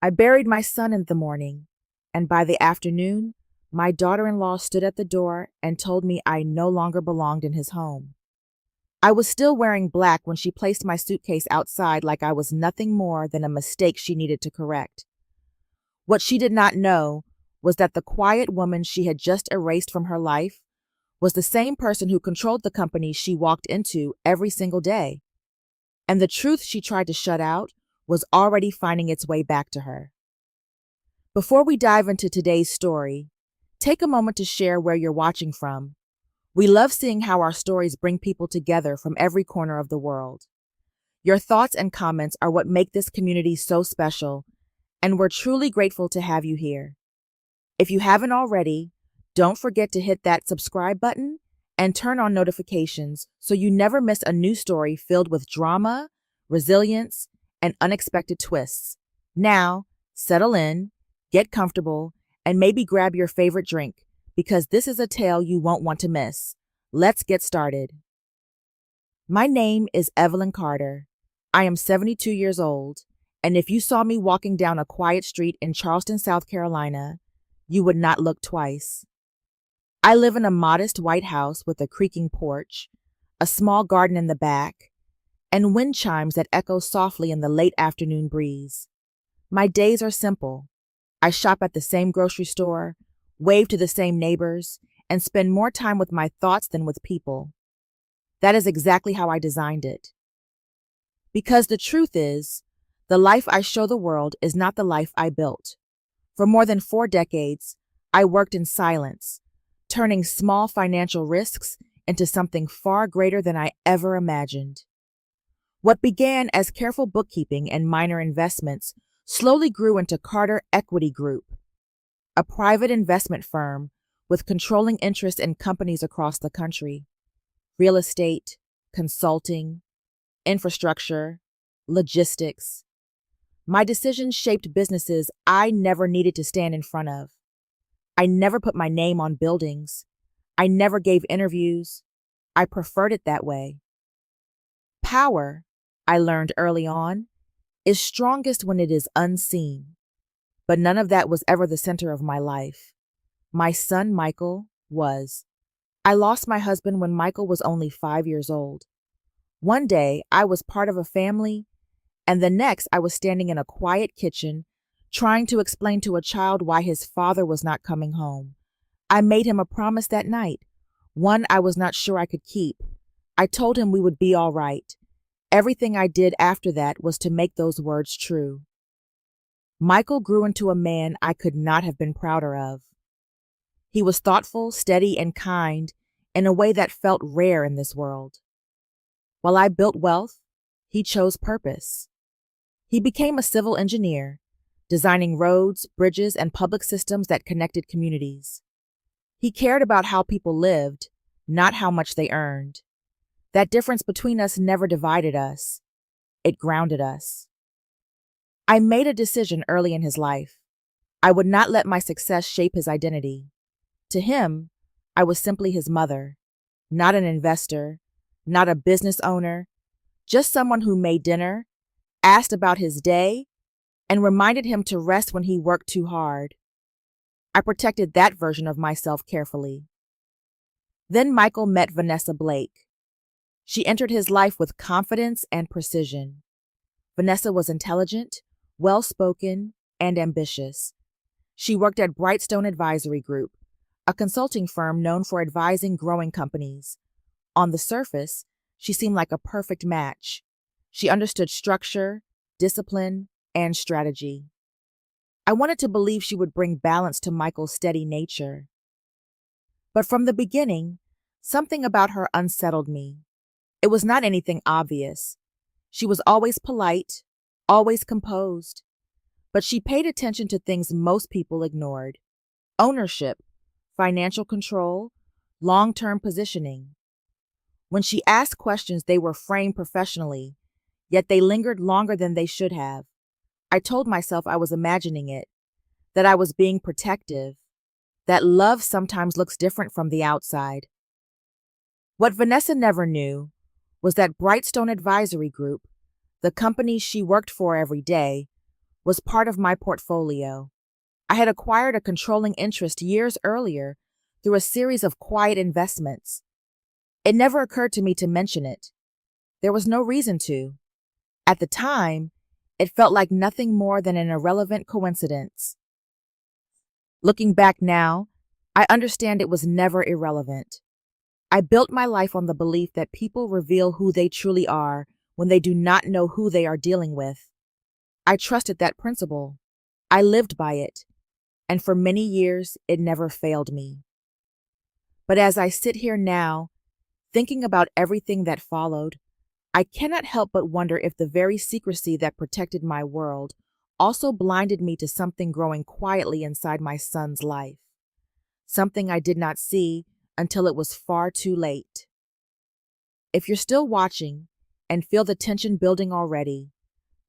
I buried my son in the morning, and by the afternoon, my daughter-in-law stood at the door and told me I no longer belonged in his home. I was still wearing black when she placed my suitcase outside like I was nothing more than a mistake she needed to correct. What she did not know was that the quiet woman she had just erased from her life was the same person who controlled the company she walked into every single day. And the truth she tried to shut out was already finding its way back to her. Before we dive into today's story, take a moment to share where you're watching from. We love seeing how our stories bring people together from every corner of the world. Your thoughts and comments are what make this community so special, and we're truly grateful to have you here. If you haven't already, don't forget to hit that subscribe button and turn on notifications so you never miss a new story filled with drama, resilience, and unexpected twists. Now, settle in, get comfortable, and maybe grab your favorite drink, because this is a tale you won't want to miss. Let's get started. My name is Evelyn Carter. I am 72 years old, and if you saw me walking down a quiet street in Charleston, South Carolina, you would not look twice. I live in a modest white house with a creaking porch, a small garden in the back, and wind chimes that echo softly in the late afternoon breeze. My days are simple. I shop at the same grocery store, wave to the same neighbors, and spend more time with my thoughts than with people. That is exactly how I designed it. Because the truth is, the life I show the world is not the life I built. For more than 4 decades, I worked in silence, turning small financial risks into something far greater than I ever imagined. What began as careful bookkeeping and minor investments slowly grew into Carter Equity Group, a private investment firm with controlling interest in companies across the country: real estate, consulting, infrastructure, logistics. My decisions shaped businesses I never needed to stand in front of. I never put my name on buildings. I never gave interviews. I preferred it that way. Power, I learned early on, is strongest when it is unseen. But none of that was ever the center of my life. My son, Michael, was. I lost my husband when Michael was only 5 years old. One day, I was part of a family, and the next, I was standing in a quiet kitchen, trying to explain to a child why his father was not coming home. I made him a promise that night, one I was not sure I could keep. I told him we would be all right. Everything I did after that was to make those words true. Michael grew into a man I could not have been prouder of. He was thoughtful, steady, and kind in a way that felt rare in this world. While I built wealth, he chose purpose. He became a civil engineer, designing roads, bridges, and public systems that connected communities. He cared about how people lived, not how much they earned. That difference between us never divided us. It grounded us. I made a decision early in his life. I would not let my success shape his identity. To him, I was simply his mother, not an investor, not a business owner, just someone who made dinner, asked about his day, and reminded him to rest when he worked too hard. I protected that version of myself carefully. Then Michael met Vanessa Blake. She entered his life with confidence and precision. Vanessa was intelligent, well-spoken, and ambitious. She worked at Brightstone Advisory Group, a consulting firm known for advising growing companies. On the surface, she seemed like a perfect match. She understood structure, discipline, and strategy. I wanted to believe she would bring balance to Michael's steady nature. But from the beginning, something about her unsettled me. It was not anything obvious. She was always polite, always composed, but she paid attention to things most people ignored: ownership, financial control, long-term positioning. When she asked questions, they were framed professionally, yet they lingered longer than they should have. I told myself I was imagining it, that I was being protective, that love sometimes looks different from the outside. What Vanessa never knew was that Brightstone Advisory Group, the company she worked for every day, was part of my portfolio. I had acquired a controlling interest years earlier through a series of quiet investments. It never occurred to me to mention it. There was no reason to. At the time, it felt like nothing more than an irrelevant coincidence. Looking back now, I understand it was never irrelevant. I built my life on the belief that people reveal who they truly are when they do not know who they are dealing with. I trusted that principle. I lived by it, and for many years it never failed me. But as I sit here now, thinking about everything that followed, I cannot help but wonder if the very secrecy that protected my world also blinded me to something growing quietly inside my son's life. Something I did not see until it was far too late. If you're still watching and feel the tension building already,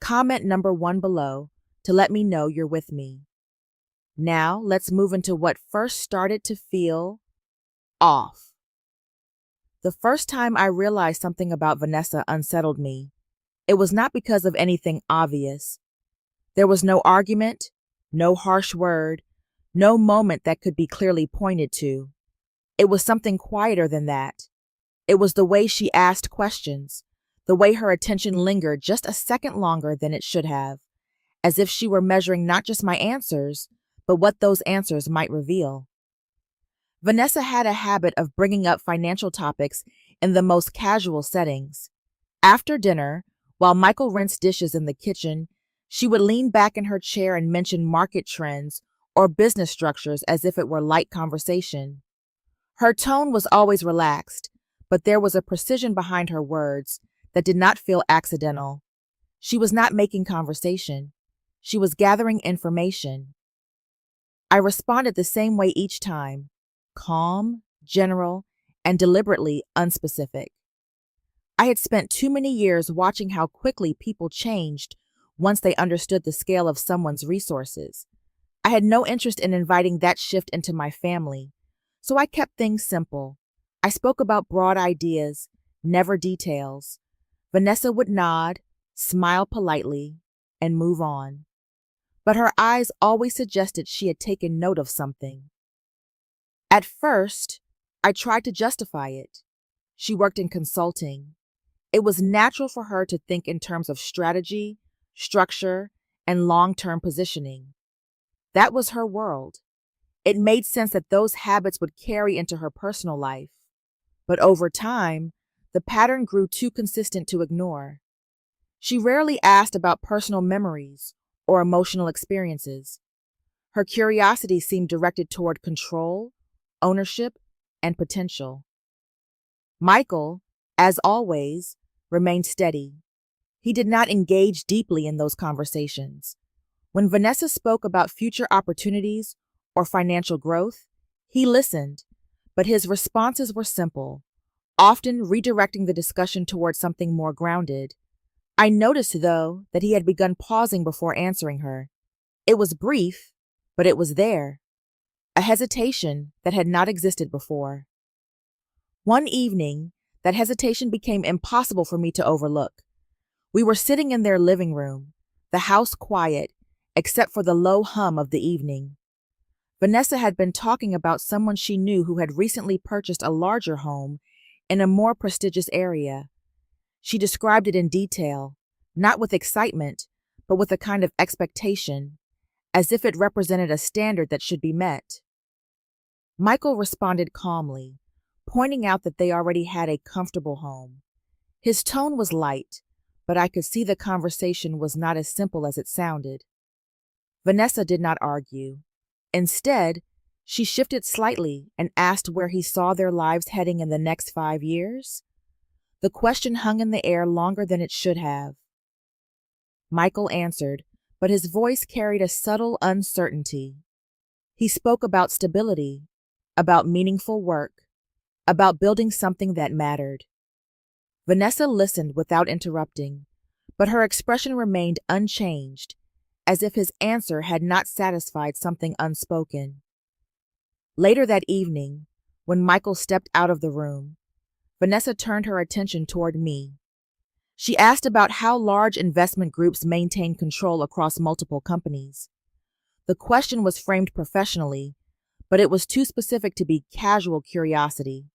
comment number 1 below to let me know you're with me. Now let's move into what first started to feel off. The first time I realized something about Vanessa unsettled me, it was not because of anything obvious. There was no argument, no harsh word, no moment that could be clearly pointed to. It was something quieter than that. It was the way she asked questions, the way her attention lingered just a second longer than it should have, as if she were measuring not just my answers, but what those answers might reveal. Vanessa had a habit of bringing up financial topics in the most casual settings. After dinner, while Michael rinsed dishes in the kitchen, she would lean back in her chair and mention market trends or business structures as if it were light conversation. Her tone was always relaxed, but there was a precision behind her words that did not feel accidental. She was not making conversation. She was gathering information. I responded the same way each time, calm, general, and deliberately unspecific. I had spent too many years watching how quickly people changed once they understood the scale of someone's resources. I had no interest in inviting that shift into my family, so I kept things simple. I spoke about broad ideas, never details. Vanessa would nod, smile politely, and move on. But her eyes always suggested she had taken note of something. At first, I tried to justify it. She worked in consulting. It was natural for her to think in terms of strategy, structure, and long-term positioning. That was her world. It made sense that those habits would carry into her personal life. But over time, the pattern grew too consistent to ignore. She rarely asked about personal memories or emotional experiences. Her curiosity seemed directed toward control, ownership, and potential. Michael, as always, remained steady. He did not engage deeply in those conversations. When Vanessa spoke about future opportunities or financial growth, he listened, but his responses were simple, often redirecting the discussion toward something more grounded. I noticed, though, that he had begun pausing before answering her. It was brief, but it was there, a hesitation that had not existed before. One evening, that hesitation became impossible for me to overlook. We were sitting in their living room, the house quiet, except for the low hum of the evening. Vanessa had been talking about someone she knew who had recently purchased a larger home in a more prestigious area. She described it in detail, not with excitement, but with a kind of expectation, as if it represented a standard that should be met. Michael responded calmly, pointing out that they already had a comfortable home. His tone was light, but I could see the conversation was not as simple as it sounded. Vanessa did not argue. Instead, she shifted slightly and asked where he saw their lives heading in the next 5 years. The question hung in the air longer than it should have. Michael answered, but his voice carried a subtle uncertainty. He spoke about stability, about meaningful work, about building something that mattered. Vanessa listened without interrupting, but her expression remained unchanged, as if his answer had not satisfied something unspoken. Later that evening, when Michael stepped out of the room, Vanessa turned her attention toward me. She asked about how large investment groups maintain control across multiple companies. The question was framed professionally, but it was too specific to be casual curiosity.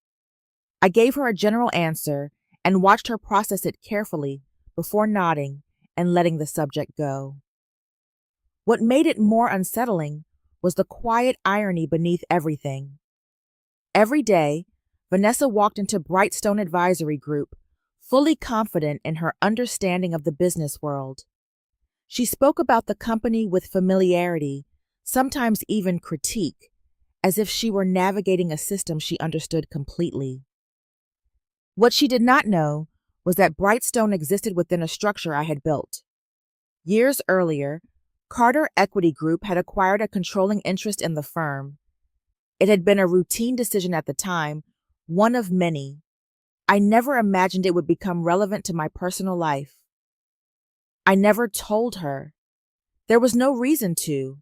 I gave her a general answer and watched her process it carefully before nodding and letting the subject go. What made it more unsettling was the quiet irony beneath everything. Every day, Vanessa walked into Brightstone Advisory Group, fully confident in her understanding of the business world. She spoke about the company with familiarity, sometimes even critique, as if she were navigating a system she understood completely. What she did not know was that Brightstone existed within a structure I had built. Years earlier, Carter Equity Group had acquired a controlling interest in the firm. It had been a routine decision at the time, one of many. I never imagined it would become relevant to my personal life. I never told her. There was no reason to.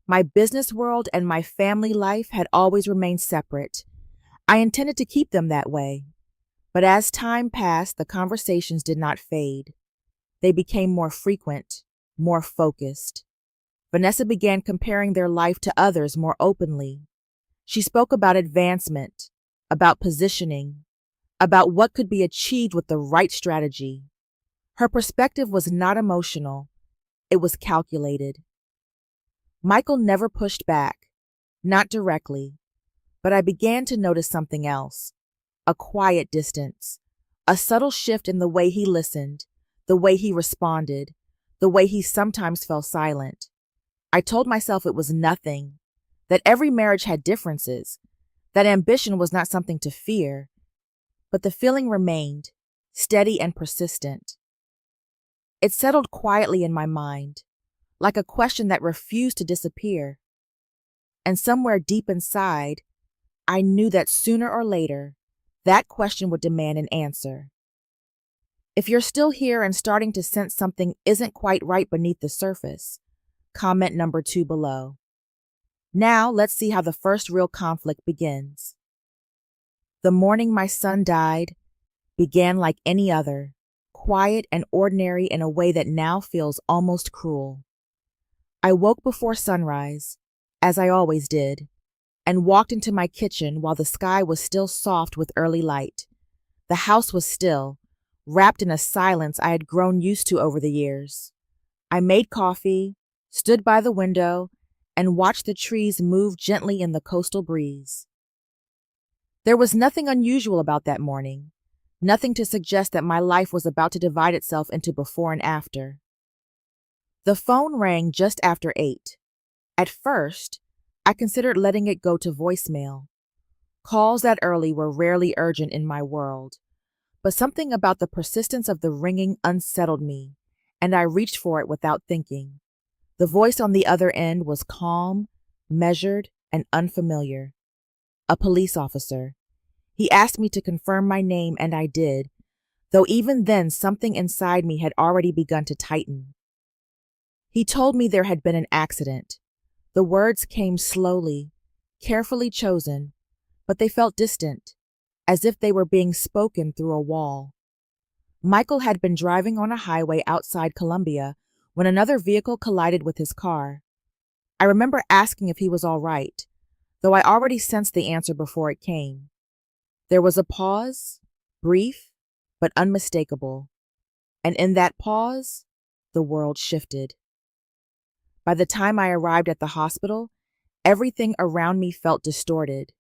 My business world and my family life had always remained separate. I intended to keep them that way. But as time passed, the conversations did not fade. They became more frequent, more focused. Vanessa began comparing their life to others more openly. She spoke about advancement, about positioning, about what could be achieved with the right strategy. Her perspective was not emotional, it was calculated. Michael never pushed back, not directly, but I began to notice something else. A quiet distance, a subtle shift in the way he listened, the way he responded, the way he sometimes fell silent. I told myself it was nothing, that every marriage had differences, that ambition was not something to fear, but the feeling remained, steady and persistent. It settled quietly in my mind, like a question that refused to disappear. And somewhere deep inside, I knew that sooner or later, that question would demand an answer. If you're still here and starting to sense something isn't quite right beneath the surface, comment number 2 below. Now let's see how the first real conflict begins. The morning my son died began like any other, quiet and ordinary in a way that now feels almost cruel. I woke before sunrise, as I always did, and walked into my kitchen while the sky was still soft with early light. The house was still, wrapped in a silence I had grown used to over the years. I made coffee, stood by the window, and watched the trees move gently in the coastal breeze. There was nothing unusual about that morning, nothing to suggest that my life was about to divide itself into before and after. The phone rang just after 8. At first, I considered letting it go to voicemail. Calls that early were rarely urgent in my world, but something about the persistence of the ringing unsettled me, and I reached for it without thinking. The voice on the other end was calm, measured, and unfamiliar. A police officer. He asked me to confirm my name, and I did, though even then something inside me had already begun to tighten. He told me there had been an accident. The words came slowly, carefully chosen, but they felt distant, as if they were being spoken through a wall. Michael had been driving on a highway outside Columbia when another vehicle collided with his car. I remember asking if he was all right, though I already sensed the answer before it came. There was a pause, brief but unmistakable, and in that pause, the world shifted. By the time I arrived at the hospital, everything around me felt distorted.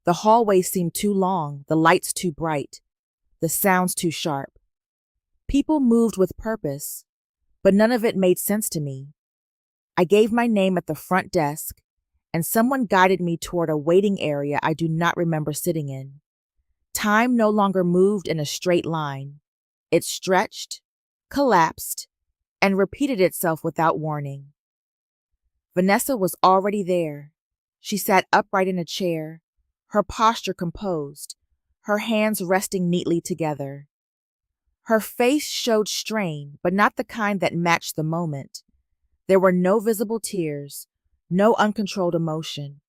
The hallway seemed too long, the lights too bright, the sounds too sharp. People moved with purpose, but none of it made sense to me. I gave my name at the front desk, and someone guided me toward a waiting area I do not remember sitting in. Time no longer moved in a straight line. It stretched, collapsed, and repeated itself without warning. Vanessa was already there. She sat upright in a chair, her posture composed, her hands resting neatly together. Her face showed strain, but not the kind that matched the moment. There were no visible tears, no uncontrolled emotion.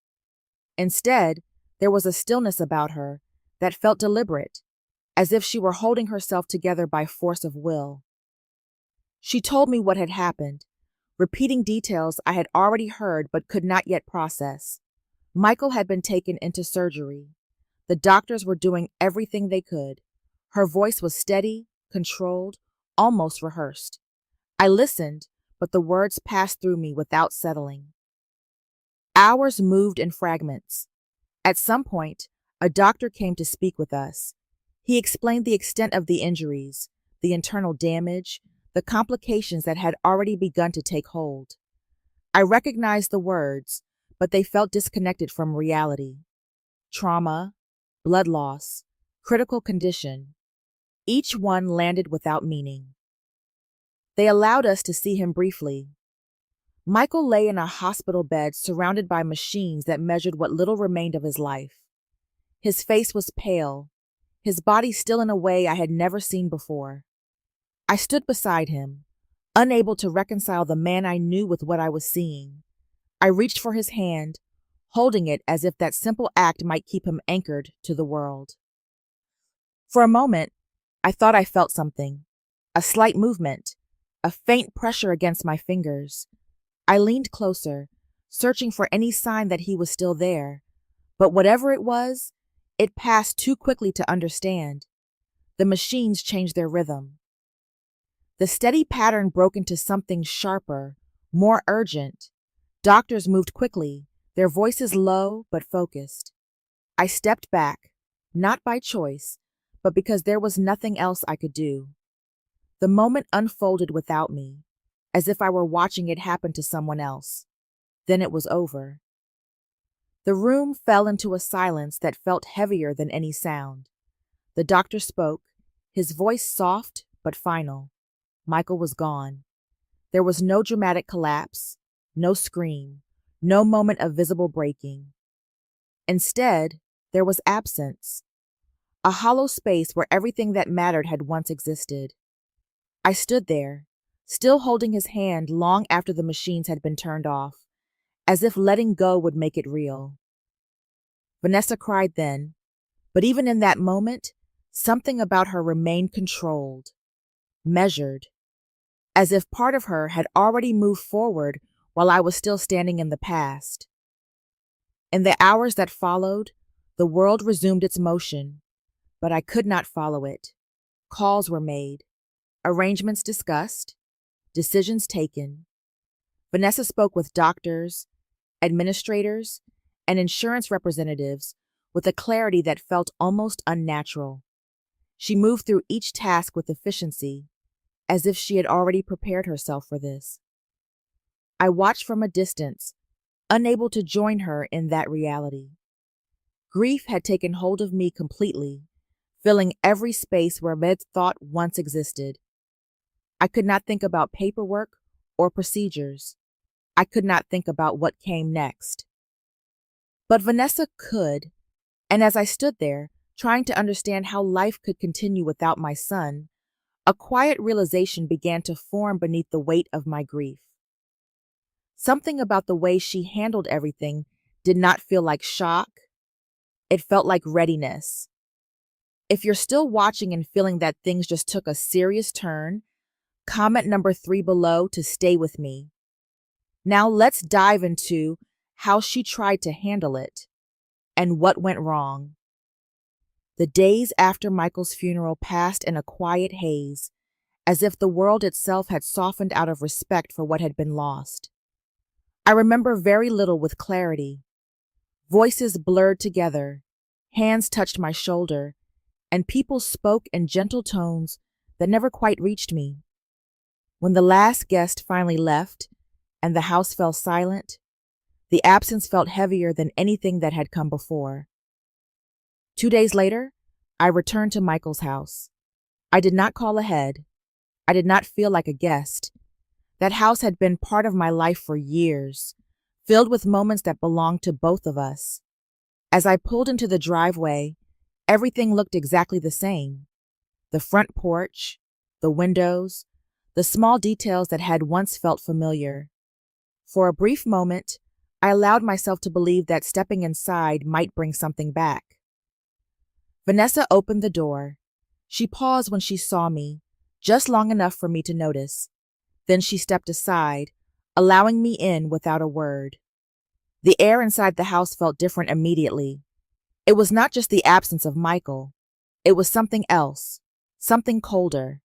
Instead, there was a stillness about her that felt deliberate, as if she were holding herself together by force of will. She told me what had happened, repeating details I had already heard but could not yet process. Michael had been taken into surgery. The doctors were doing everything they could. Her voice was steady, controlled, almost rehearsed. I listened, but the words passed through me without settling. Hours moved in fragments. At some point, a doctor came to speak with us. He explained the extent of the injuries, the internal damage, the complications that had already begun to take hold. I recognized the words, but they felt disconnected from reality. Trauma, blood loss, critical condition. Each one landed without meaning. They allowed us to see him briefly. Michael lay in a hospital bed surrounded by machines that measured what little remained of his life. His face was pale, his body still in a way I had never seen before. I stood beside him, unable to reconcile the man I knew with what I was seeing. I reached for his hand, holding it as if that simple act might keep him anchored to the world. For a moment, I thought I felt something, a slight movement, a faint pressure against my fingers. I leaned closer, searching for any sign that he was still there, but whatever it was, it passed too quickly to understand. The machines changed their rhythm. The steady pattern broke into something sharper, more urgent. Doctors moved quickly, their voices low but focused. I stepped back, not by choice, but because there was nothing else I could do. The moment unfolded without me, as if I were watching it happen to someone else. Then it was over. The room fell into a silence that felt heavier than any sound. The doctor spoke, his voice soft but final. Michael was gone. There was no dramatic collapse, no scream, no moment of visible breaking. Instead, there was absence, a hollow space where everything that mattered had once existed. I stood there, still holding his hand long after the machines had been turned off, as if letting go would make it real. Vanessa cried then, but even in that moment, something about her remained controlled, measured, as if part of her had already moved forward while I was still standing in the past. In the hours that followed, the world resumed its motion, but I could not follow it. Calls were made, arrangements discussed, decisions taken. Vanessa spoke with doctors, administrators, and insurance representatives with a clarity that felt almost unnatural. She moved through each task with efficiency, as if she had already prepared herself for this. I watched from a distance, unable to join her in that reality. Grief had taken hold of me completely, filling every space where med thought once existed. I could not think about paperwork or procedures. I could not think about what came next. But Vanessa could, and as I stood there, trying to understand how life could continue without my son, a quiet realization began to form beneath the weight of my grief. Something about the way she handled everything did not feel like shock. It felt like readiness. If you're still watching and feeling that things just took a serious turn, comment number 3 below to stay with me. Now let's dive into how she tried to handle it and what went wrong. The days after Michael's funeral passed in a quiet haze, as if the world itself had softened out of respect for what had been lost. I remember very little with clarity. Voices blurred together, hands touched my shoulder, and people spoke in gentle tones that never quite reached me. When the last guest finally left and the house fell silent, the absence felt heavier than anything that had come before. 2 days later, I returned to Michael's house. I did not call ahead. I did not feel like a guest. That house had been part of my life for years, filled with moments that belonged to both of us. As I pulled into the driveway, everything looked exactly the same. The front porch, the windows, the small details that had once felt familiar. For a brief moment, I allowed myself to believe that stepping inside might bring something back. Vanessa opened the door, She paused when she saw me, just long enough for me to notice. Then she stepped aside, allowing me in without a word. The air inside the house felt different immediately. It was not just the absence of Michael. It was something else, something colder.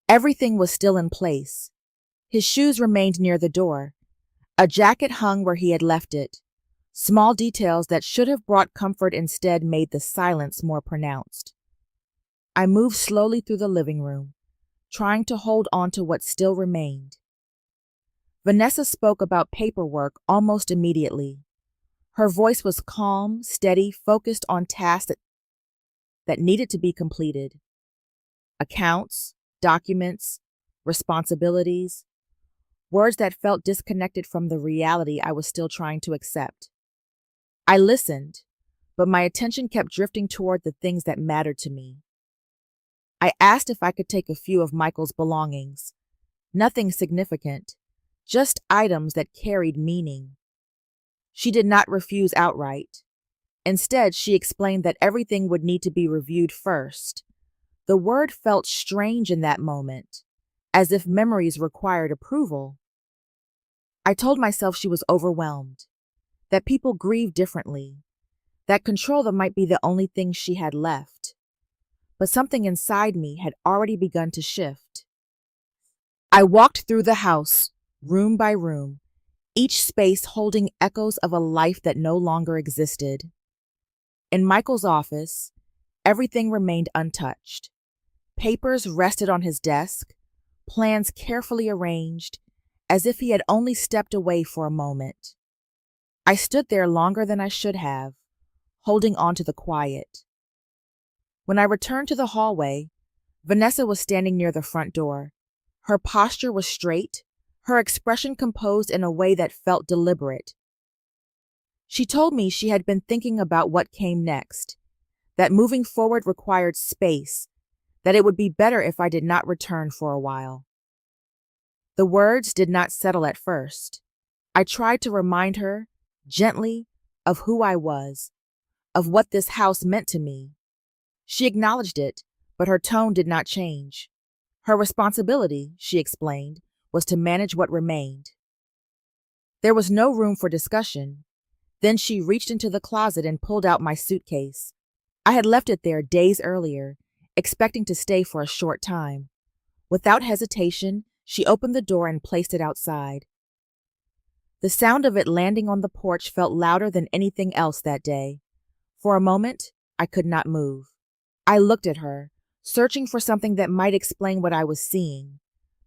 Everything was still in place. His shoes remained near the door. A jacket hung where he had left it. Small details that should have brought comfort instead made the silence more pronounced. I moved slowly through the living room, trying to hold on to what still remained. Vanessa spoke about paperwork almost immediately. Her voice was calm, steady, focused on tasks that needed to be completed. Accounts, documents, responsibilities, words that felt disconnected from the reality I was still trying to accept. I listened, but my attention kept drifting toward the things that mattered to me. I asked if I could take a few of Michael's belongings. Nothing significant, just items that carried meaning. She did not refuse outright. Instead, she explained that everything would need to be reviewed first. The word felt strange in that moment, as if memories required approval. I told myself she was overwhelmed, that people grieve differently, that control them might be the only thing she had left. But something inside me had already begun to shift. I walked through the house, room by room, each space holding echoes of a life that no longer existed. In Michael's office, everything remained untouched. Papers rested on his desk, plans carefully arranged, as if he had only stepped away for a moment. I stood there longer than I should have, holding on to the quiet. When I returned to the hallway, Vanessa was standing near the front door. Her posture was straight, her expression composed in a way that felt deliberate. She told me she had been thinking about what came next, that moving forward required space, that it would be better if I did not return for a while. The words did not settle at first. I tried to remind her, gently, of who I was, of what this house meant to me. She acknowledged it, but her tone did not change. Her responsibility, she explained, was to manage what remained. There was no room for discussion. Then she reached into the closet and pulled out my suitcase. I had left it there days earlier, expecting to stay for a short time. Without hesitation, she opened the door and placed it outside. The sound of it landing on the porch felt louder than anything else that day. For a moment, I could not move. I looked at her, searching for something that might explain what I was seeing.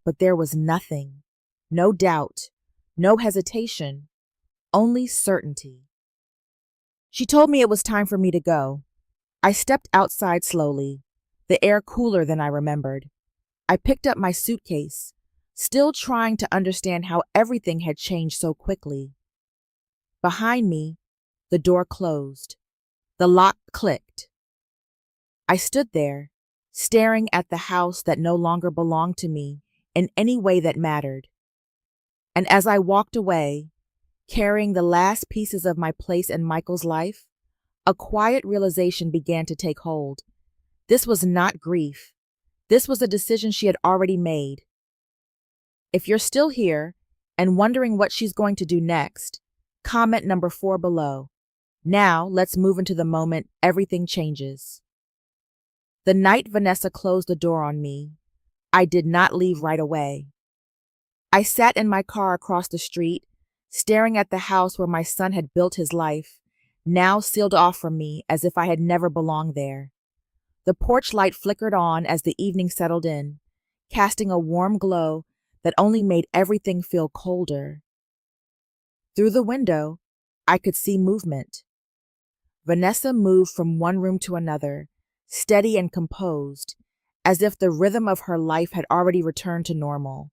But there was nothing. No doubt, no hesitation, only certainty. She told me it was time for me to go. I stepped outside slowly, the air cooler than I remembered. I picked up my suitcase, still trying to understand how everything had changed so quickly. Behind me, the door closed. The lock clicked. I stood there, staring at the house that no longer belonged to me in any way that mattered. And as I walked away, carrying the last pieces of my place in Michael's life, a quiet realization began to take hold. This was not grief. This was a decision she had already made. If you're still here and wondering what she's going to do next, comment number 4 below. Now, let's move into the moment everything changes. The night Vanessa closed the door on me, I did not leave right away. I sat in my car across the street, staring at the house where my son had built his life, now sealed off from me as if I had never belonged there. The porch light flickered on as the evening settled in, casting a warm glow that only made everything feel colder. Through the window, I could see movement. Vanessa moved from one room to another, steady and composed, as if the rhythm of her life had already returned to normal.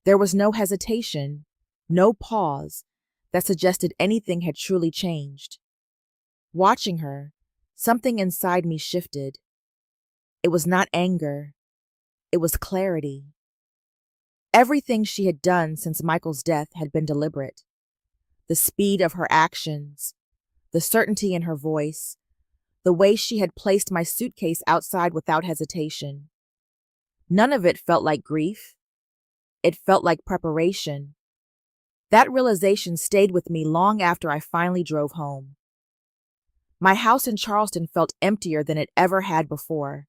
There was no hesitation, no pause that suggested anything had truly changed. Watching her, something inside me shifted. It was not anger. It was clarity. Everything she had done since Michael's death had been deliberate. The speed of her actions, the certainty in her voice, the way she had placed my suitcase outside without hesitation. None of it felt like grief. It felt like preparation. That realization stayed with me long after I finally drove home. My house in Charleston felt emptier than it ever had before.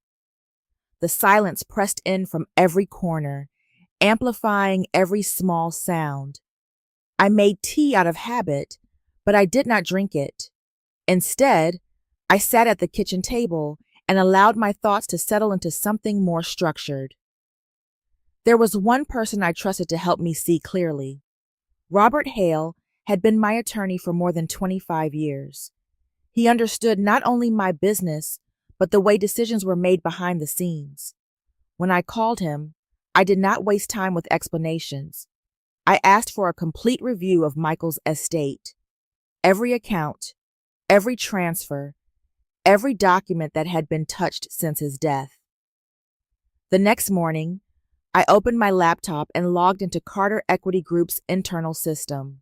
The silence pressed in from every corner, amplifying every small sound. I made tea out of habit, but I did not drink it. Instead, I sat at the kitchen table and allowed my thoughts to settle into something more structured. There was one person I trusted to help me see clearly. Robert Hale had been my attorney for more than 25 years. He understood not only my business, but the way decisions were made behind the scenes. When I called him, I did not waste time with explanations. I asked for a complete review of Michael's estate. Every account, every transfer, every document that had been touched since his death. The next morning, I opened my laptop and logged into Carter Equity Group's internal system.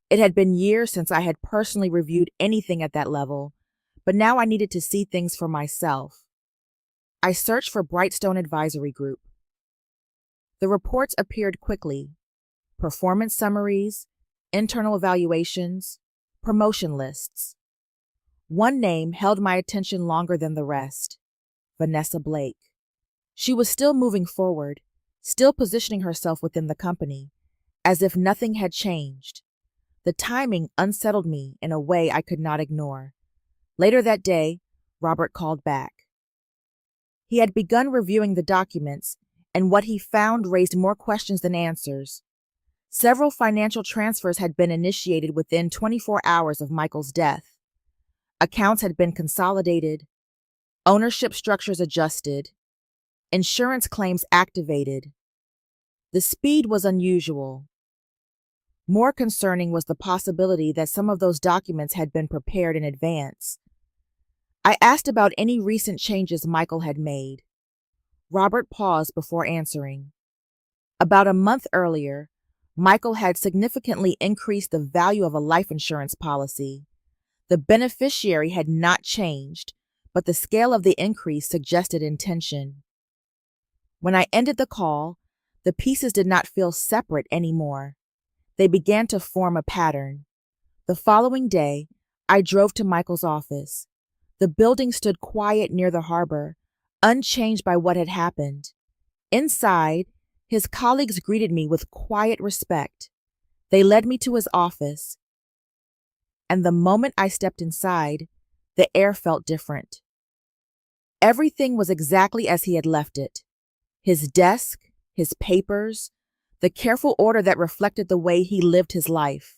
It had been years since I had personally reviewed anything at that level, but now I needed to see things for myself. I searched for Brightstone Advisory Group. The reports appeared quickly: performance summaries, internal evaluations, promotion lists. One name held my attention longer than the rest: Vanessa Blake. She was still moving forward, still positioning herself within the company, as if nothing had changed. The timing unsettled me in a way I could not ignore. Later that day, Robert called back. He had begun reviewing the documents, and what he found raised more questions than answers. Several financial transfers had been initiated within 24 hours of Michael's death. Accounts had been consolidated, ownership structures adjusted, insurance claims activated. The speed was unusual. More concerning was the possibility that some of those documents had been prepared in advance. I asked about any recent changes Michael had made. Robert paused before answering. About a month earlier, Michael had significantly increased the value of a life insurance policy. The beneficiary had not changed, but the scale of the increase suggested intention. When I ended the call, the pieces did not feel separate anymore. They began to form a pattern. The following day, I drove to Michael's office. The building stood quiet near the harbor, unchanged by what had happened. Inside, his colleagues greeted me with quiet respect. They led me to his office, and the moment I stepped inside, the air felt different. Everything was exactly as he had left it. His desk, his papers, the careful order that reflected the way he lived his life.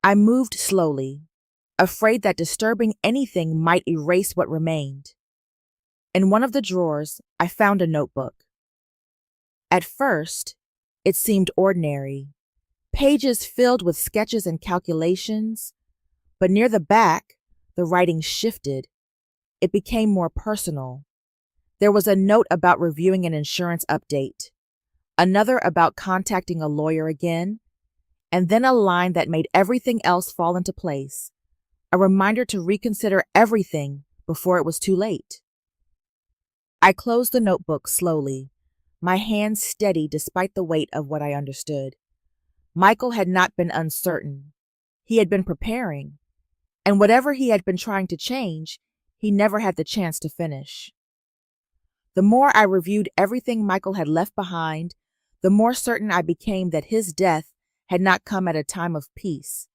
I moved slowly, afraid that disturbing anything might erase what remained. In one of the drawers, I found a notebook. At first, it seemed ordinary, pages filled with sketches and calculations, but near the back, the writing shifted. It became more personal. There was a note about reviewing an insurance update, another about contacting a lawyer again, and then a line that made everything else fall into place, a reminder to reconsider everything before it was too late. I closed the notebook slowly, my hands steady despite the weight of what I understood. Michael had not been uncertain. He had been preparing, and whatever he had been trying to change, he never had the chance to finish. The more I reviewed everything Michael had left behind, the more certain I became that his death had not come at a time of peace.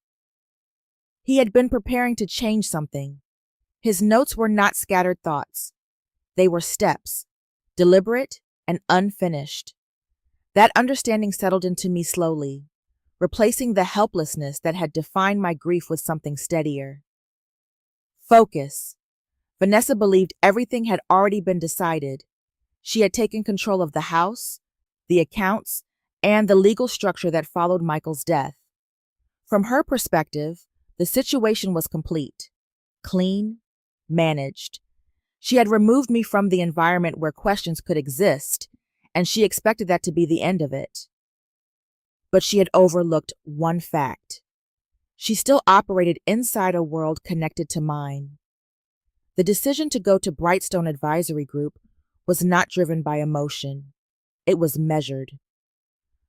He had been preparing to change something. His notes were not scattered thoughts. They were steps, deliberate and unfinished. That understanding settled into me slowly, replacing the helplessness that had defined my grief with something steadier. Focus. Vanessa believed everything had already been decided. She had taken control of the house, the accounts, and the legal structure that followed Michael's death. From her perspective, the situation was complete, clean, managed. She had removed me from the environment where questions could exist, and she expected that to be the end of it. But she had overlooked one fact. She still operated inside a world connected to mine. The decision to go to Brightstone Advisory Group was not driven by emotion. It was measured.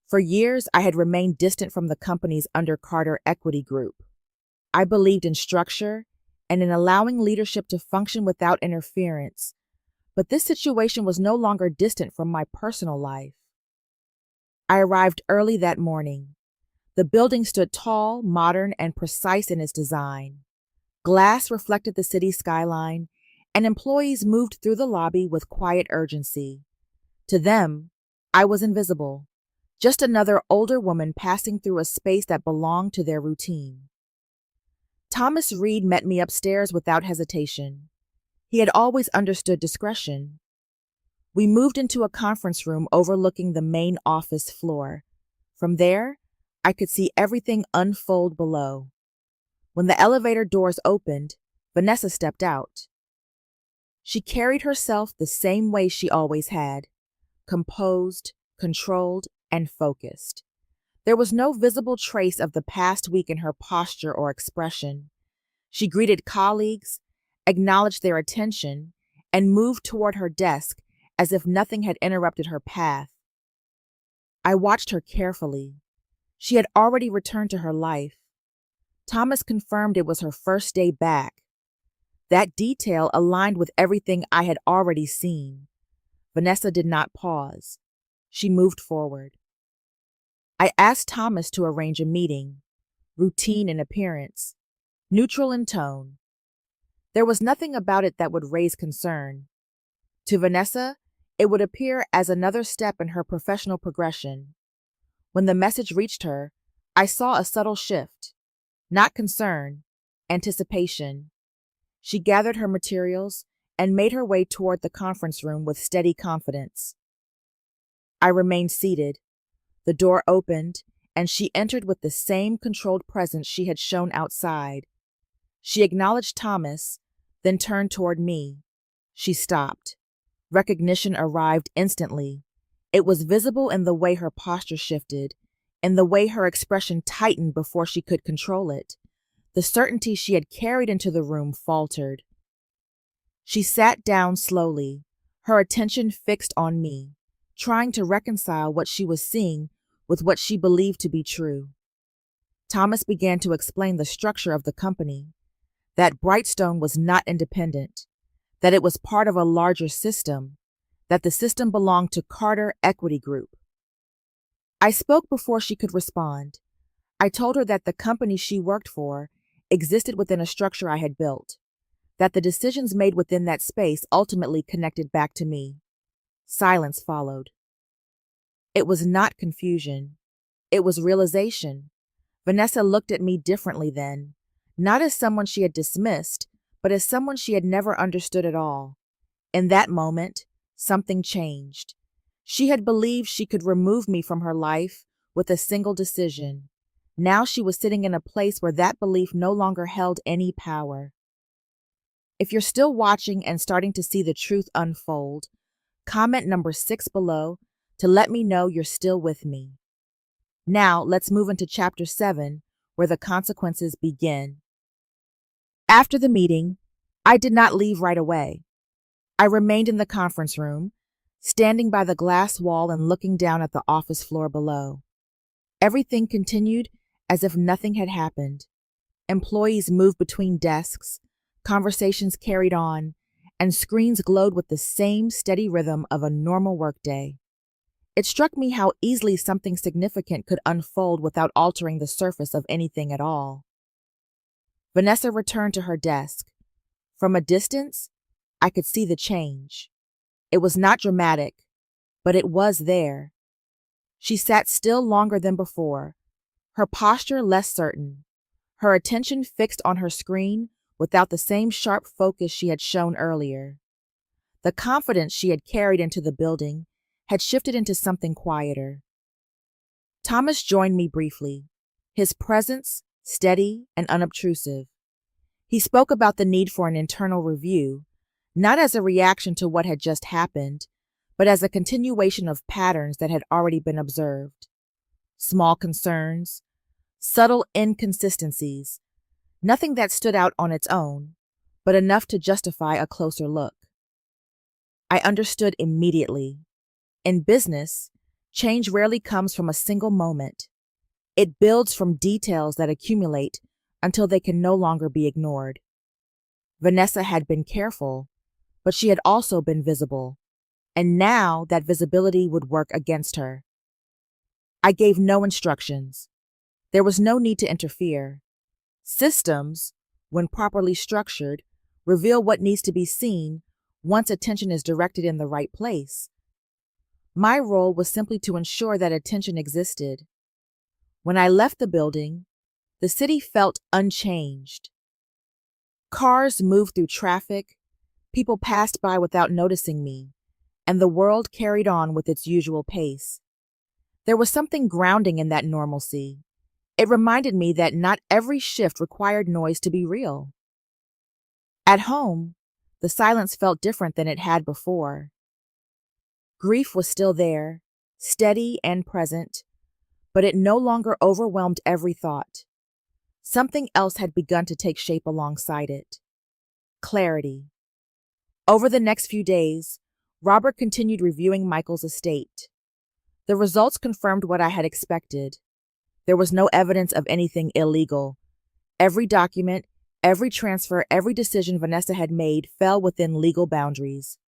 For years, I had remained distant from the company's under Carter Equity Group. I believed in structure and in allowing leadership to function without interference, but this situation was no longer distant from my personal life. I arrived early that morning. The building stood tall, modern, and precise in its design. Glass reflected the city skyline, and employees moved through the lobby with quiet urgency. To them, I was invisible, just another older woman passing through a space that belonged to their routine. Thomas Reed met me upstairs without hesitation. He had always understood discretion. We moved into a conference room overlooking the main office floor. From there, I could see everything unfold below. When the elevator doors opened, Vanessa stepped out. She carried herself the same way she always had, composed, controlled, and focused. There was no visible trace of the past week in her posture or expression. She greeted colleagues, acknowledged their attention, and moved toward her desk as if nothing had interrupted her path. I watched her carefully. She had already returned to her life. Thomas confirmed it was her first day back. That detail aligned with everything I had already seen. Vanessa did not pause. She moved forward. I asked Thomas to arrange a meeting, routine in appearance, neutral in tone. There was nothing about it that would raise concern. To Vanessa, it would appear as another step in her professional progression. When the message reached her, I saw a subtle shift. Not concern, anticipation. She gathered her materials and made her way toward the conference room with steady confidence. I remained seated. The door opened, and she entered with the same controlled presence she had shown outside. She acknowledged Thomas, then turned toward me. She stopped. Recognition arrived instantly. It was visible in the way her posture shifted, in the way her expression tightened before she could control it. The certainty she had carried into the room faltered. She sat down slowly, her attention fixed on me, trying to reconcile what she was seeing with what she believed to be true. Thomas began to explain the structure of the company, that Brightstone was not independent, that it was part of a larger system, that the system belonged to Carter Equity Group. I spoke before she could respond. I told her that the company she worked for existed within a structure I had built, that the decisions made within that space ultimately connected back to me. Silence followed. It was not confusion. It was realization. Vanessa looked at me differently then, not as someone she had dismissed, but as someone she had never understood at all. In that moment, something changed. She had believed she could remove me from her life with a single decision. Now she was sitting in a place where that belief no longer held any power. If you're still watching and starting to see the truth unfold, comment number 6 below to let me know you're still with me. Now let's move into chapter 7, where the consequences begin. After the meeting, I did not leave right away. I remained in the conference room, standing by the glass wall and looking down at the office floor below. Everything continued as if nothing had happened. Employees moved between desks, conversations carried on, and screens glowed with the same steady rhythm of a normal workday. It struck me how easily something significant could unfold without altering the surface of anything at all. Vanessa returned to her desk. From a distance, I could see the change. It was not dramatic, but it was there. She sat still longer than before, her posture less certain, her attention fixed on her screen without the same sharp focus she had shown earlier. The confidence she had carried into the building had shifted into something quieter. Thomas joined me briefly, his presence steady and unobtrusive. He spoke about the need for an internal review, not as a reaction to what had just happened, but as a continuation of patterns that had already been observed. Small concerns, subtle inconsistencies, nothing that stood out on its own, but enough to justify a closer look. I understood immediately. In business, change rarely comes from a single moment. It builds from details that accumulate until they can no longer be ignored. Vanessa had been careful, but she had also been visible, and now that visibility would work against her. I gave no instructions. There was no need to interfere. Systems, when properly structured, reveal what needs to be seen once attention is directed in the right place. My role was simply to ensure that attention existed. When I left the building, the city felt unchanged. Cars moved through traffic, people passed by without noticing me, and the world carried on with its usual pace. There was something grounding in that normalcy. It reminded me that not every shift required noise to be real. At home, the silence felt different than it had before. Grief was still there, steady and present, but it no longer overwhelmed every thought. Something else had begun to take shape alongside it. Clarity. Over the next few days, Robert continued reviewing Michael's estate. The results confirmed what I had expected. There was no evidence of anything illegal. Every document, every transfer, every decision Vanessa had made fell within legal boundaries.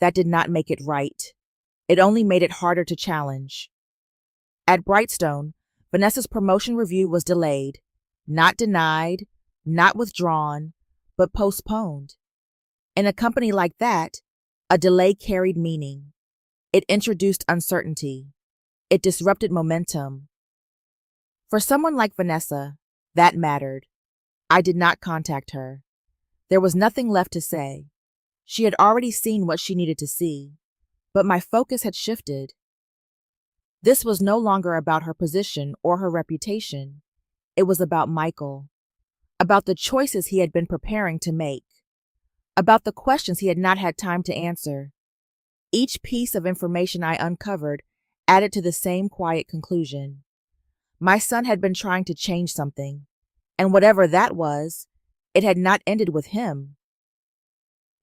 That did not make it right. It only made it harder to challenge. At Brightstone, Vanessa's promotion review was delayed, not denied, not withdrawn, but postponed. In a company like that, a delay carried meaning. It introduced uncertainty. It disrupted momentum. For someone like Vanessa, that mattered. I did not contact her. There was nothing left to say. She had already seen what she needed to see, but my focus had shifted. This was no longer about her position or her reputation. It was about Michael, about the choices he had been preparing to make, about the questions he had not had time to answer. Each piece of information I uncovered added to the same quiet conclusion. My son had been trying to change something, and whatever that was, it had not ended with him.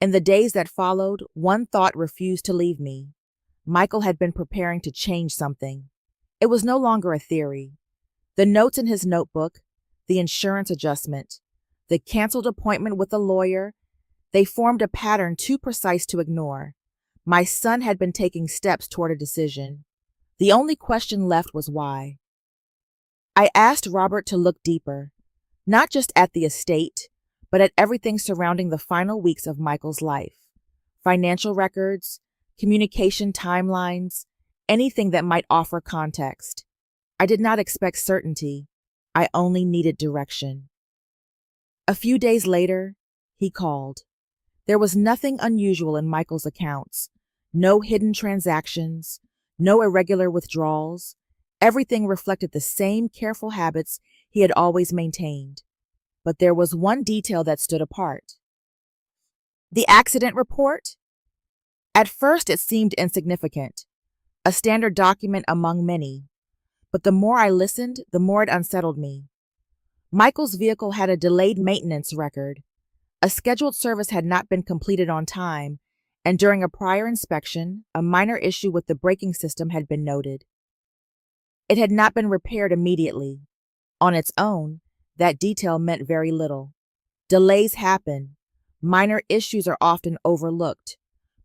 In the days that followed, one thought refused to leave me. Michael had been preparing to change something. It was no longer a theory. The notes in his notebook, the insurance adjustment, the canceled appointment with a lawyer, they formed a pattern too precise to ignore. My son had been taking steps toward a decision. The only question left was why. I asked Robert to look deeper, not just at the estate, but at everything surrounding the final weeks of Michael's life. Financial records, communication timelines, anything that might offer context. I did not expect certainty. I only needed direction. A few days later, he called. There was nothing unusual in Michael's accounts. No hidden transactions, no irregular withdrawals. Everything reflected the same careful habits he had always maintained. But there was one detail that stood apart. The accident report? At first it seemed insignificant, a standard document among many. But the more I listened, the more it unsettled me. Michael's vehicle had a delayed maintenance record. A scheduled service had not been completed on time, and during a prior inspection, a minor issue with the braking system had been noted. It had not been repaired immediately. On its own, that detail meant very little. Delays happen. Minor issues are often overlooked,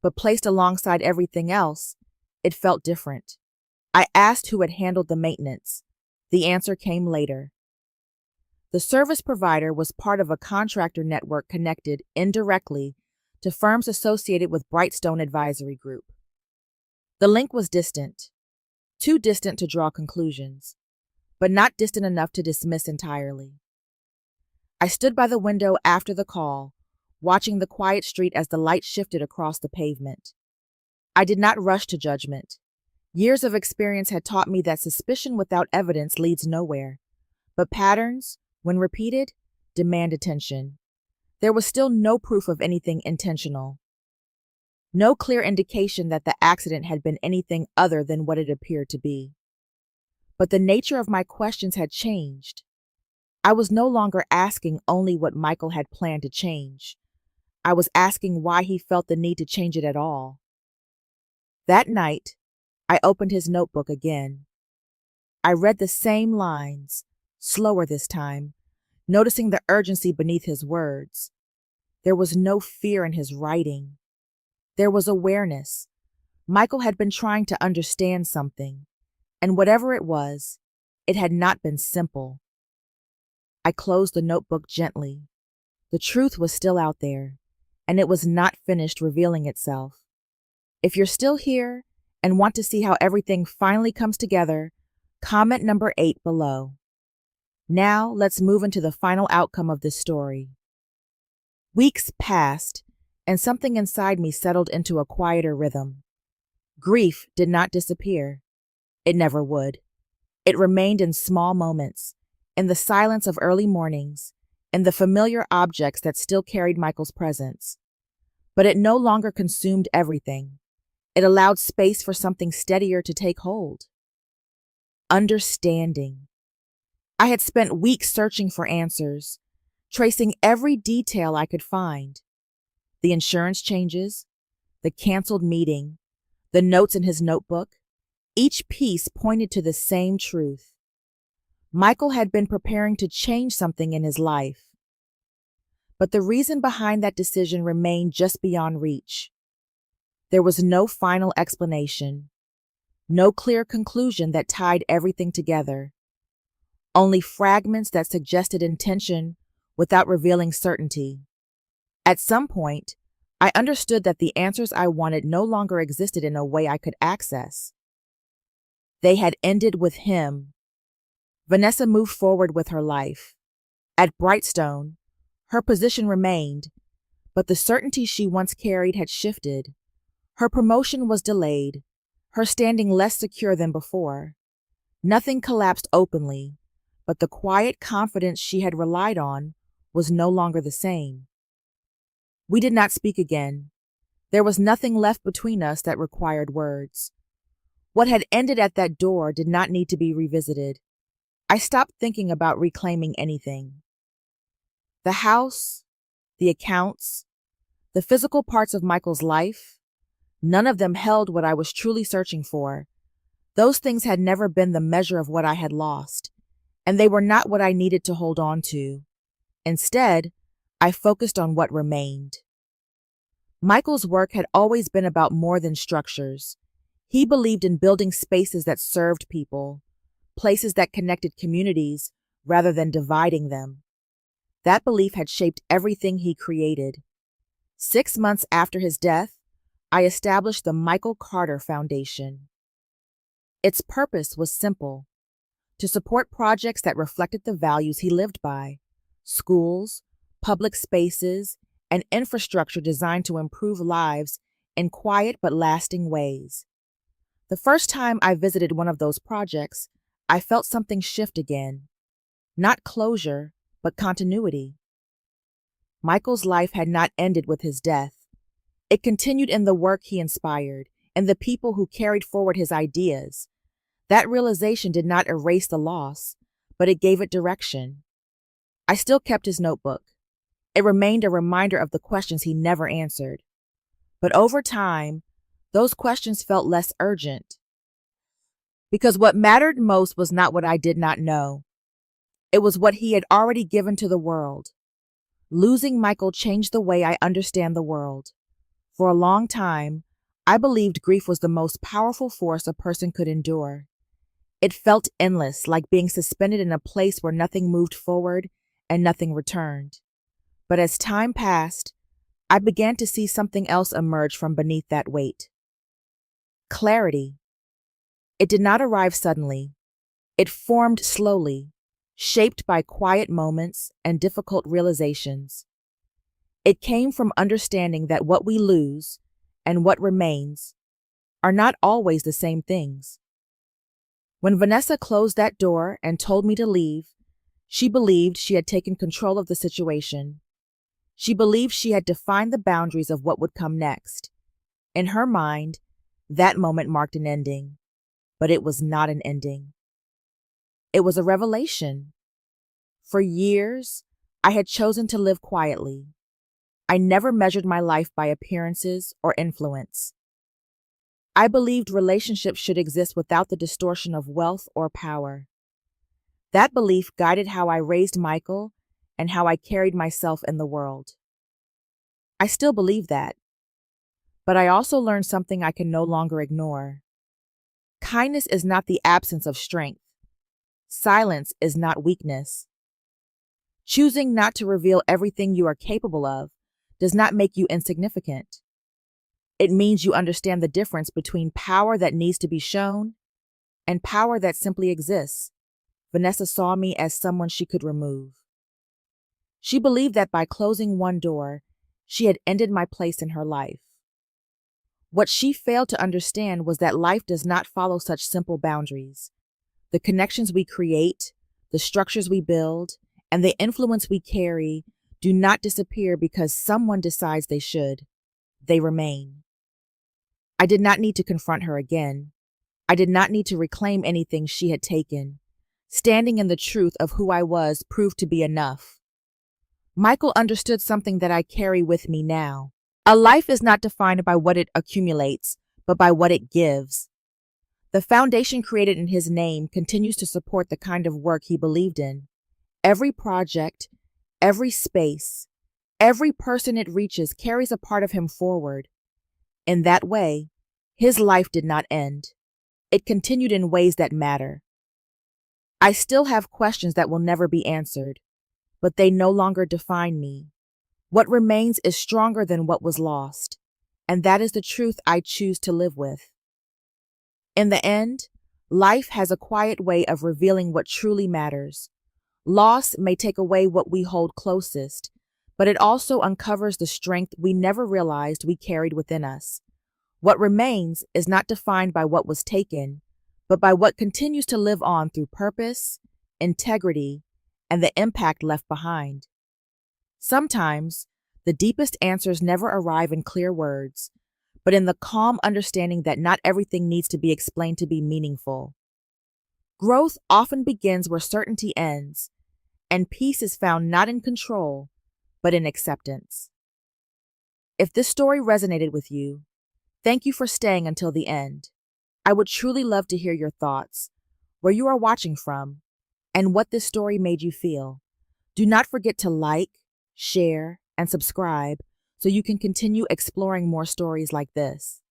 but placed alongside everything else, it felt different. I asked who had handled the maintenance. The answer came later. The service provider was part of a contractor network connected indirectly to firms associated with Brightstone Advisory Group. The link was distant, too distant to draw conclusions, but not distant enough to dismiss entirely. I stood by the window after the call, watching the quiet street as the light shifted across the pavement. I did not rush to judgment. Years of experience had taught me that suspicion without evidence leads nowhere, but patterns, when repeated, demand attention. There was still no proof of anything intentional. No clear indication that the accident had been anything other than what it appeared to be. But the nature of my questions had changed. I was no longer asking only what Michael had planned to change. I was asking why he felt the need to change it at all. That night, I opened his notebook again. I read the same lines, slower this time, noticing the urgency beneath his words. There was no fear in his writing. There was awareness. Michael had been trying to understand something, and whatever it was, it had not been simple. I closed the notebook gently. The truth was still out there, and it was not finished revealing itself. If you're still here and want to see how everything finally comes together, comment number 8 below. Now let's move into the final outcome of this story. Weeks passed, and something inside me settled into a quieter rhythm. Grief did not disappear. It never would. It remained in small moments, in the silence of early mornings, in the familiar objects that still carried Michael's presence. But it no longer consumed everything. It allowed space for something steadier to take hold. Understanding. I had spent weeks searching for answers, tracing every detail I could find. The insurance changes, the canceled meeting, the notes in his notebook, each piece pointed to the same truth. Michael had been preparing to change something in his life. But the reason behind that decision remained just beyond reach. There was no final explanation, no clear conclusion that tied everything together, only fragments that suggested intention without revealing certainty. At some point, I understood that the answers I wanted no longer existed in a way I could access. They had ended with him. Vanessa moved forward with her life. At Brightstone, her position remained, but the certainty she once carried had shifted. Her promotion was delayed, her standing less secure than before. Nothing collapsed openly, but the quiet confidence she had relied on was no longer the same. We did not speak again. There was nothing left between us that required words. What had ended at that door did not need to be revisited. I stopped thinking about reclaiming anything. The house, the accounts, the physical parts of Michael's life, none of them held what I was truly searching for. Those things had never been the measure of what I had lost, and they were not what I needed to hold on to. Instead, I focused on what remained. Michael's work had always been about more than structures. He believed in building spaces that served people, places that connected communities rather than dividing them. That belief had shaped everything he created. 6 months after his death, I established the Michael Carter Foundation. Its purpose was simple: to support projects that reflected the values he lived by: schools, public spaces, and infrastructure designed to improve lives in quiet but lasting ways. The first time I visited one of those projects, I felt something shift again. Not closure, but continuity. Michael's life had not ended with his death. It continued in the work he inspired, and the people who carried forward his ideas. That realization did not erase the loss, but it gave it direction. I still kept his notebook. It remained a reminder of the questions he never answered. But over time, those questions felt less urgent. Because what mattered most was not what I did not know. It was what he had already given to the world. Losing Michael changed the way I understand the world. For a long time, I believed grief was the most powerful force a person could endure. It felt endless, like being suspended in a place where nothing moved forward and nothing returned. But as time passed, I began to see something else emerge from beneath that weight. Clarity. It did not arrive suddenly. It formed slowly, shaped by quiet moments and difficult realizations. It came from understanding that what we lose and what remains are not always the same things. When Vanessa closed that door and told me to leave, she believed she had taken control of the situation. She believed she had defined the boundaries of what would come next. In her mind, that moment marked an ending, but it was not an ending. It was a revelation. For years, I had chosen to live quietly. I never measured my life by appearances or influence. I believed relationships should exist without the distortion of wealth or power. That belief guided how I raised Michael and how I carried myself in the world. I still believe that, but I also learned something I can no longer ignore. Kindness is not the absence of strength. Silence is not weakness. Choosing not to reveal everything you are capable of does not make you insignificant. It means you understand the difference between power that needs to be shown and power that simply exists. Vanessa saw me as someone she could remove. She believed that by closing one door, she had ended my place in her life. What she failed to understand was that life does not follow such simple boundaries. The connections we create, the structures we build, and the influence we carry do not disappear because someone decides they should. They remain. I did not need to confront her again. I did not need to reclaim anything she had taken. Standing in the truth of who I was proved to be enough. Michael understood something that I carry with me now. A life is not defined by what it accumulates, but by what it gives. The foundation created in his name continues to support the kind of work he believed in. Every project, every space, every person it reaches carries a part of him forward. In that way, his life did not end. It continued in ways that matter. I still have questions that will never be answered, but they no longer define me. What remains is stronger than what was lost, and that is the truth I choose to live with. In the end, life has a quiet way of revealing what truly matters. Loss may take away what we hold closest, but it also uncovers the strength we never realized we carried within us. What remains is not defined by what was taken, but by what continues to live on through purpose, integrity, and the impact left behind. Sometimes, the deepest answers never arrive in clear words, but in the calm understanding that not everything needs to be explained to be meaningful. Growth often begins where certainty ends, and peace is found not in control, but in acceptance. If this story resonated with you, thank you for staying until the end. I would truly love to hear your thoughts, where you are watching from, and what this story made you feel. Do not forget to like, share, and subscribe so you can continue exploring more stories like this.